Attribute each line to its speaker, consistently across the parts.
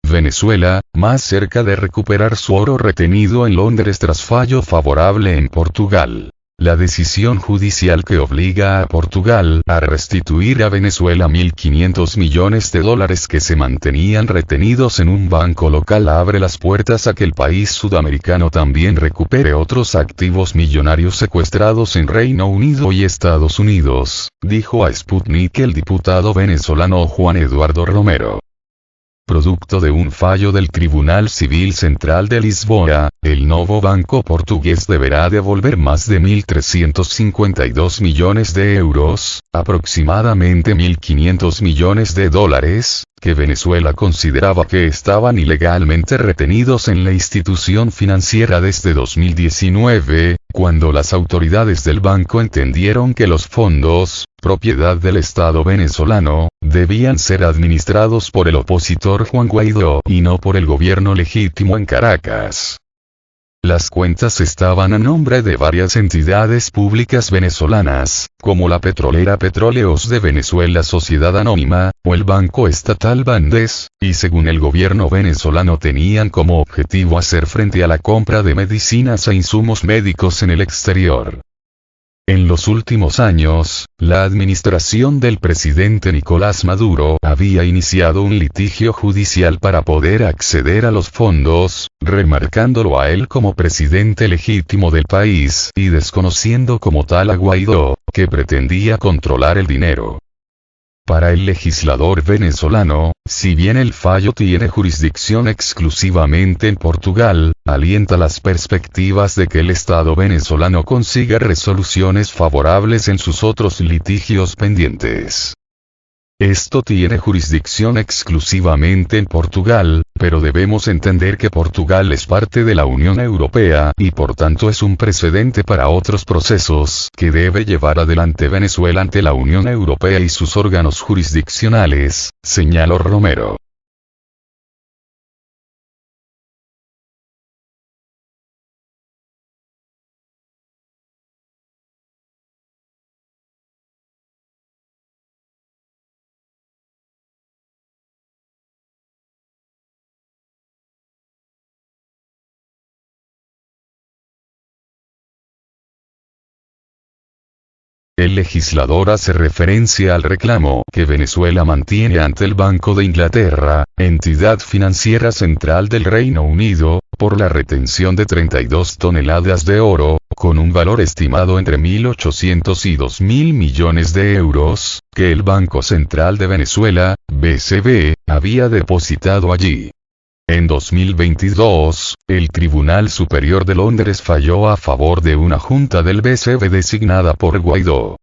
Speaker 1: Venezuela, más cerca de recuperar su oro retenido en Londres tras fallo favorable en Portugal. La decisión judicial que obliga a Portugal a restituir a Venezuela 1.500 millones de dólares que se mantenían retenidos en un banco local abre las puertas a que el país sudamericano también recupere otros activos millonarios secuestrados en Reino Unido y Estados Unidos, dijo a Sputnik el diputado venezolano Juan Eduardo Romero. Producto de un fallo del Tribunal Civil Central de Lisboa, el novo banco portugués deberá devolver más de 1.352 millones de euros, aproximadamente 1.500 millones de dólares, que Venezuela consideraba que estaban ilegalmente retenidos en la institución financiera desde 2019, cuando las autoridades del banco entendieron que los fondos, propiedad del Estado venezolano, debían ser administrados por el opositor Juan Guaidó y no por el gobierno legítimo en Caracas. Las cuentas estaban a nombre de varias entidades públicas venezolanas, como la petrolera Petróleos de Venezuela Sociedad Anónima, o el Banco Estatal Bandes, y según el gobierno venezolano tenían como objetivo hacer frente a la compra de medicinas e insumos médicos en el exterior. En los últimos años, la administración del presidente Nicolás Maduro había iniciado un litigio judicial para poder acceder a los fondos, remarcándolo a él como presidente legítimo del país y desconociendo como tal a Guaidó, que pretendía controlar el dinero. Para el legislador venezolano, si bien el fallo tiene jurisdicción exclusivamente en Portugal, alienta las perspectivas de que el Estado venezolano consiga resoluciones favorables en sus otros litigios pendientes. Esto tiene jurisdicción exclusivamente en Portugal, pero debemos entender que Portugal es parte de la Unión Europea y por tanto es un precedente para otros procesos que debe llevar adelante Venezuela ante la Unión Europea y sus órganos jurisdiccionales, señaló Romero. El legislador hace referencia al reclamo que Venezuela mantiene ante el Banco de Inglaterra, entidad financiera central del Reino Unido, por la retención de 32 toneladas de oro, con un valor estimado entre 1.800 y 2.000 millones de euros, que el Banco Central de Venezuela, BCV, había depositado allí. En 2022, el Tribunal Superior de Londres falló a favor de una junta del BCV designada por Guaidó.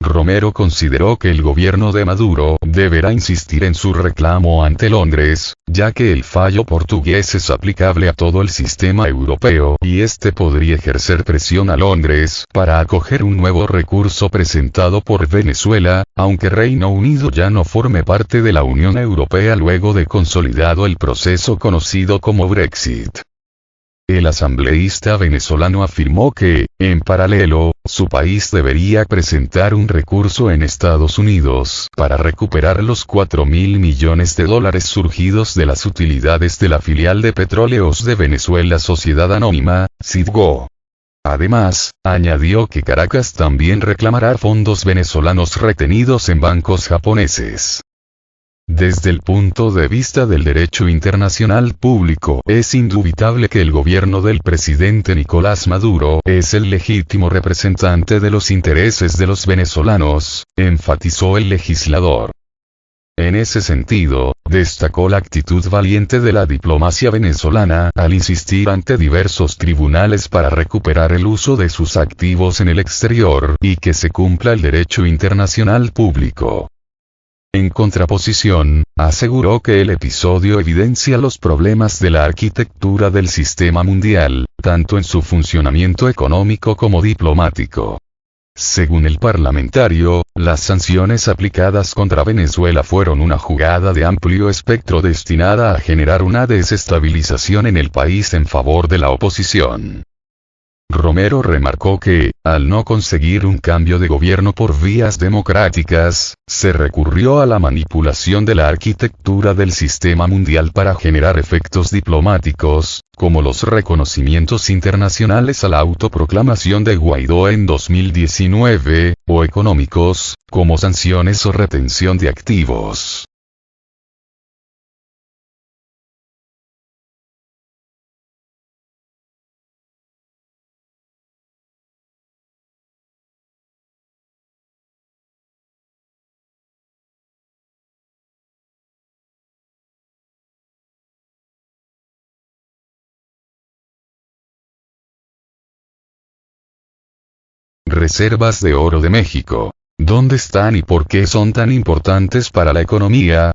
Speaker 1: Romero consideró que el gobierno de Maduro deberá insistir en su reclamo ante Londres, ya que el fallo portugués es aplicable a todo el sistema europeo y este podría ejercer presión a Londres para acoger un nuevo recurso presentado por Venezuela, aunque Reino Unido ya no forme parte de la Unión Europea luego de consolidado el proceso conocido como Brexit. El asambleísta venezolano afirmó que, en paralelo, su país debería presentar un recurso en Estados Unidos para recuperar los 4.000 millones de dólares surgidos de las utilidades de la filial de Petróleos de Venezuela Sociedad Anónima, Citgo. Además, añadió que Caracas también reclamará fondos venezolanos retenidos en bancos japoneses. Desde el punto de vista del derecho internacional público, es indubitable que el gobierno del presidente Nicolás Maduro es el legítimo representante de los intereses de los venezolanos, enfatizó el legislador. En ese sentido, destacó la actitud valiente de la diplomacia venezolana al insistir ante diversos tribunales para recuperar el uso de sus activos en el exterior y que se cumpla el derecho internacional público. En contraposición, aseguró que el episodio evidencia los problemas de la arquitectura del sistema mundial, tanto en su funcionamiento económico como diplomático. Según el parlamentario, las sanciones aplicadas contra Venezuela fueron una jugada de amplio espectro destinada a generar una desestabilización en el país en favor de la oposición. Romero remarcó que, al no conseguir un cambio de gobierno por vías democráticas, se recurrió a la manipulación de la arquitectura del sistema mundial para generar efectos diplomáticos, como los reconocimientos internacionales a la autoproclamación de Guaidó en 2019, o económicos, como sanciones o retención de activos. Reservas de oro de México. ¿Dónde están y por qué son tan importantes para la economía?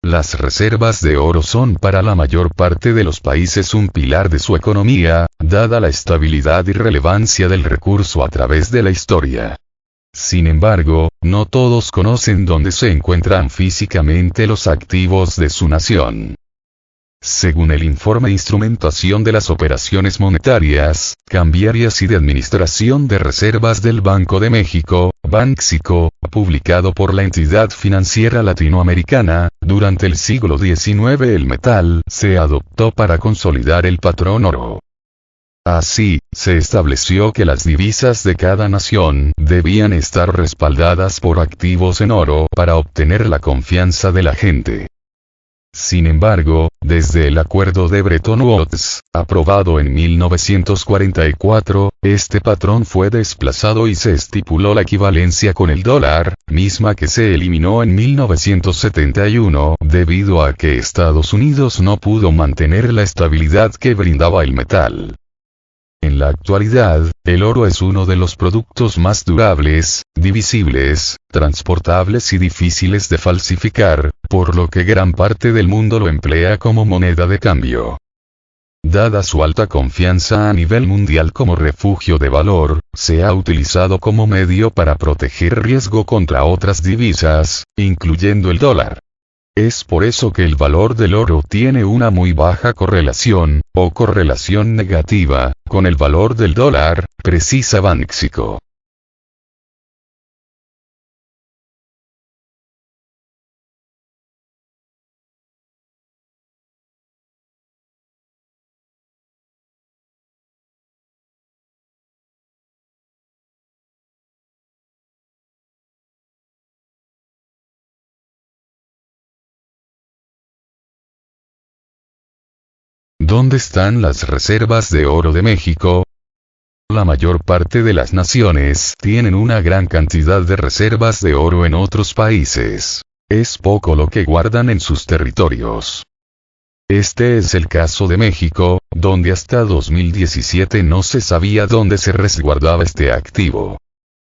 Speaker 1: Las reservas de oro son para la mayor parte de los países un pilar de su economía, dada la estabilidad y relevancia del recurso a través de la historia. Sin embargo, no todos conocen dónde se encuentran físicamente los activos de su nación. Según el informe Instrumentación de las Operaciones Monetarias, Cambiarias y de Administración de Reservas del Banco de México, Banxico, publicado por la entidad financiera latinoamericana, durante el siglo XIX el metal se adoptó para consolidar el patrón oro. Así, se estableció que las divisas de cada nación debían estar respaldadas por activos en oro para obtener la confianza de la gente. Sin embargo, desde el Acuerdo de Bretton Woods, aprobado en 1944, este patrón fue desplazado y se estipuló la equivalencia con el dólar, misma que se eliminó en 1971, debido a que Estados Unidos no pudo mantener la estabilidad que brindaba el metal. En la actualidad, el oro es uno de los productos más durables, divisibles, transportables y difíciles de falsificar, por lo que gran parte del mundo lo emplea como moneda de cambio. Dada su alta confianza a nivel mundial como refugio de valor, se ha utilizado como medio para proteger riesgo contra otras divisas, incluyendo el dólar. Es por eso que el valor del oro tiene una muy baja correlación, o correlación negativa, con el valor del dólar, precisa Banxico. ¿Dónde están las reservas de oro de México? La mayor parte de las naciones tienen una gran cantidad de reservas de oro en otros países. Es poco lo que guardan en sus territorios. Este es el caso de México, donde hasta 2017 no se sabía dónde se resguardaba este activo.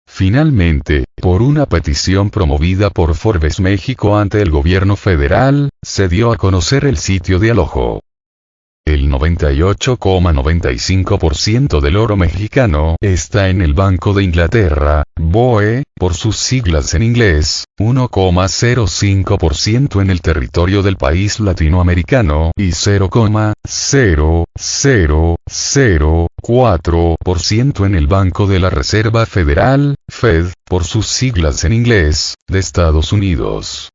Speaker 1: Finalmente, por una petición promovida por Forbes México ante el gobierno federal, se dio a conocer el sitio de alojo. El 98,95% del oro mexicano está en el Banco de Inglaterra, BOE, por sus siglas en inglés, 1,05% en el territorio del país latinoamericano y 0,0004% en el Banco de la Reserva Federal, Fed, por sus siglas en inglés, de Estados Unidos.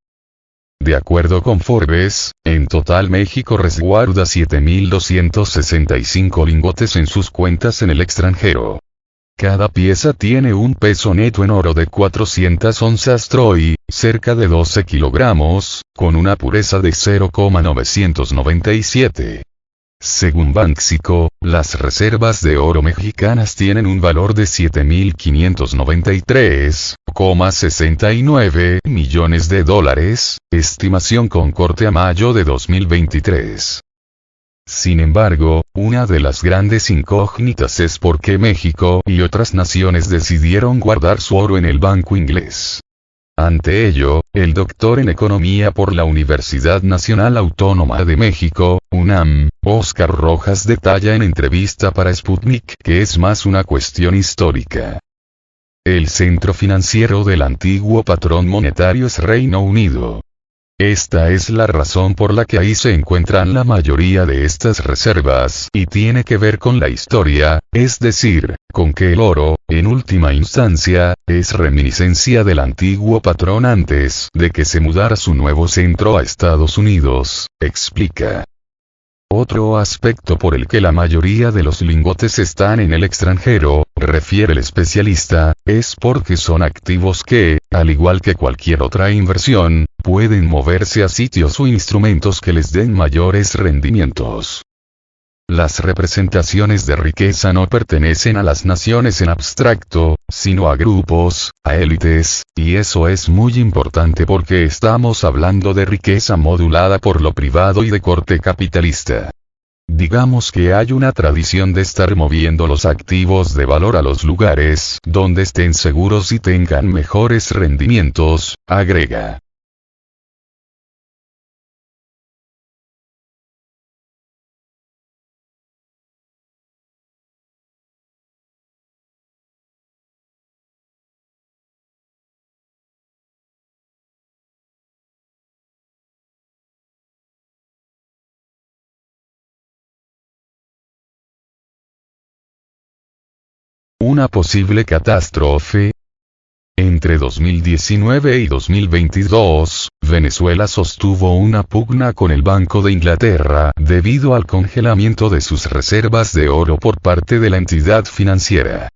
Speaker 1: De acuerdo con Forbes, en total México resguarda 7.265 lingotes en sus cuentas en el extranjero. Cada pieza tiene un peso neto en oro de 400 onzas troy, cerca de 12 kilogramos, con una pureza de 0,997. Según Banxico, las reservas de oro mexicanas tienen un valor de 7.593,69 millones de dólares, estimación con corte a mayo de 2023. Sin embargo, una de las grandes incógnitas es por qué México y otras naciones decidieron guardar su oro en el banco inglés. Ante ello, el doctor en Economía por la Universidad Nacional Autónoma de México, UNAM, Óscar Rojas detalla en entrevista para Sputnik que es más una cuestión histórica. El centro financiero del antiguo patrón monetario es Reino Unido. Esta es la razón por la que ahí se encuentran la mayoría de estas reservas, y tiene que ver con la historia, es decir, con que el oro, en última instancia, es reminiscencia del antiguo patrón antes de que se mudara su nuevo centro a Estados Unidos, explica. Otro aspecto por el que la mayoría de los lingotes están en el extranjero, refiere el especialista, es porque son activos que, al igual que cualquier otra inversión, pueden moverse a sitios o instrumentos que les den mayores rendimientos. Las representaciones de riqueza no pertenecen a las naciones en abstracto, sino a grupos, a élites, y eso es muy importante porque estamos hablando de riqueza modulada por lo privado y de corte capitalista. Digamos que hay una tradición de estar moviendo los activos de valor a los lugares donde estén seguros y tengan mejores rendimientos, agrega. Una posible catástrofe. Entre 2019 y 2022, Venezuela sostuvo una pugna con el Banco de Inglaterra debido al congelamiento de sus reservas de oro por parte de la entidad financiera.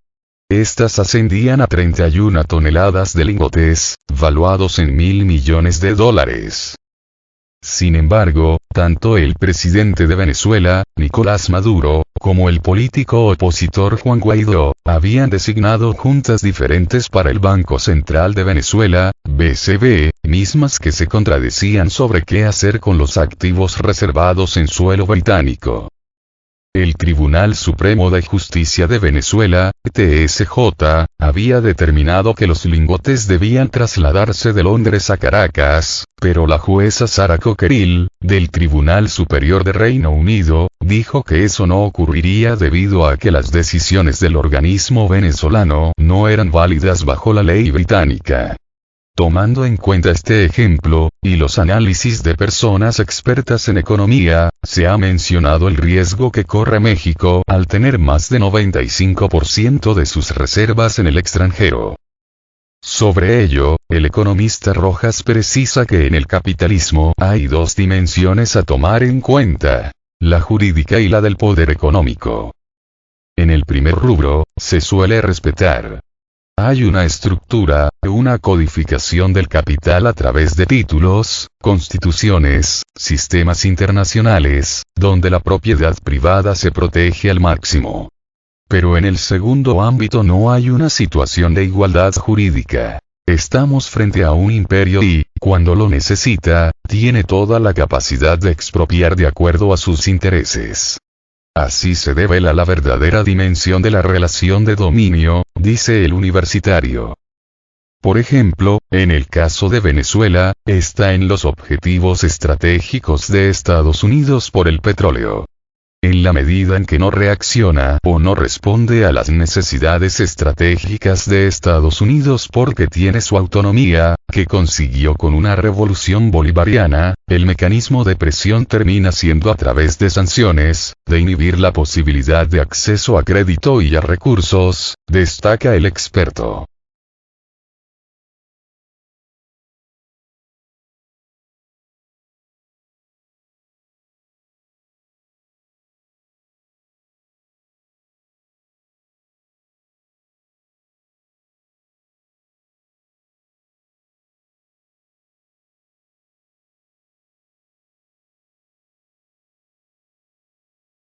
Speaker 1: Estas ascendían a 31 toneladas de lingotes, valuados en $1.000 millones. Sin embargo, tanto el presidente de Venezuela, Nicolás Maduro, como el político opositor Juan Guaidó, habían designado juntas diferentes para el Banco Central de Venezuela, BCV, mismas que se contradecían sobre qué hacer con los activos reservados en suelo británico. El Tribunal Supremo de Justicia de Venezuela, TSJ, había determinado que los lingotes debían trasladarse de Londres a Caracas, pero la jueza Sara Cockerill, del Tribunal Superior de Reino Unido, dijo que eso no ocurriría debido a que las decisiones del organismo venezolano no eran válidas bajo la ley británica. Tomando en cuenta este ejemplo, y los análisis de personas expertas en economía, se ha mencionado el riesgo que corre México al tener más de 95% de sus reservas en el extranjero. Sobre ello, el economista Rojas precisa que en el capitalismo hay dos dimensiones a tomar en cuenta: la jurídica y la del poder económico. En el primer rubro, se suele respetar. Hay una estructura, una codificación del capital a través de títulos, constituciones, sistemas internacionales, donde la propiedad privada se protege al máximo. Pero en el segundo ámbito no hay una situación de igualdad jurídica. Estamos frente a un imperio y, cuando lo necesita, tiene toda la capacidad de expropiar de acuerdo a sus intereses. Así se devela la verdadera dimensión de la relación de dominio, dice el universitario. Por ejemplo, en el caso de Venezuela, está en los objetivos estratégicos de Estados Unidos por el petróleo. En la medida en que no reacciona o no responde a las necesidades estratégicas de Estados Unidos porque tiene su autonomía, que consiguió con una revolución bolivariana, el mecanismo de presión termina siendo a través de sanciones, de inhibir la posibilidad de acceso a crédito y a recursos, destaca el experto.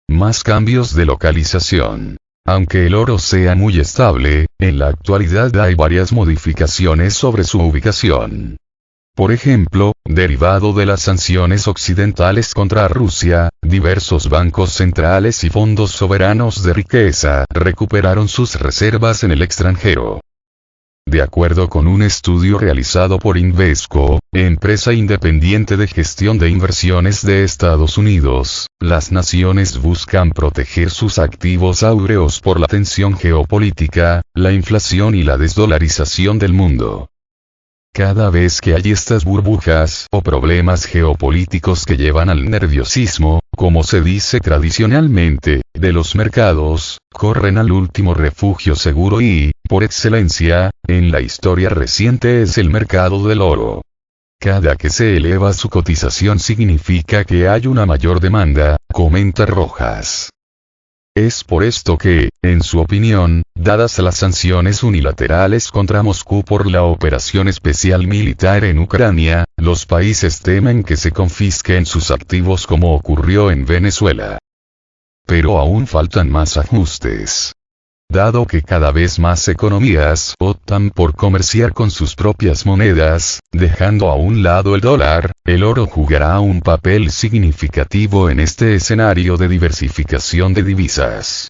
Speaker 1: Más cambios de localización. Aunque el oro sea muy estable, en la actualidad hay varias modificaciones sobre su ubicación. Por ejemplo, derivado de las sanciones occidentales contra Rusia, diversos bancos centrales y fondos soberanos de riqueza recuperaron sus reservas en el extranjero. De acuerdo con un estudio realizado por Invesco, empresa independiente de gestión de inversiones de Estados Unidos, las naciones buscan proteger sus activos áureos por la tensión geopolítica, la inflación y la desdolarización del mundo. Cada vez que hay estas burbujas o problemas geopolíticos que llevan al nerviosismo, como se dice tradicionalmente, de los mercados, corren al último refugio seguro y, por excelencia, en la historia reciente es el mercado del oro. Cada que se eleva su cotización significa que hay una mayor demanda, comenta Rojas. Es por esto que, en su opinión, dadas las sanciones unilaterales contra Moscú por la operación especial militar en Ucrania, los países temen que se confisquen sus activos como ocurrió en Venezuela. Pero aún faltan más ajustes. Dado que cada vez más economías optan por comerciar con sus propias monedas, dejando a un lado el dólar, el oro jugará un papel significativo en este escenario de diversificación de divisas.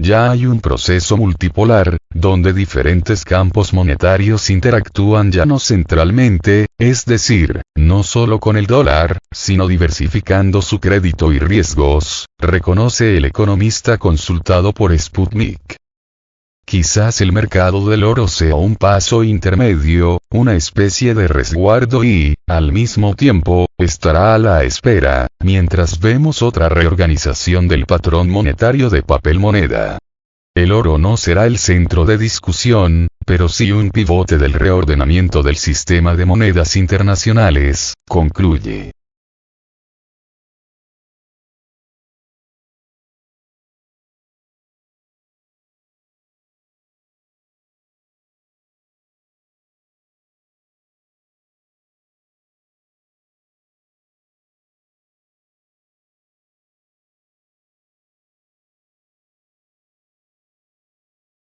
Speaker 1: Ya hay un proceso multipolar, donde diferentes campos monetarios interactúan ya no centralmente, es decir, no solo con el dólar, sino diversificando su crédito y riesgos, reconoce el economista consultado por Sputnik. Quizás el mercado del oro sea un paso intermedio, una especie de resguardo y, al mismo tiempo, estará a la espera, mientras vemos otra reorganización del patrón monetario de papel moneda. El oro no será el centro de discusión, pero sí un pivote del reordenamiento del sistema de monedas internacionales, concluye.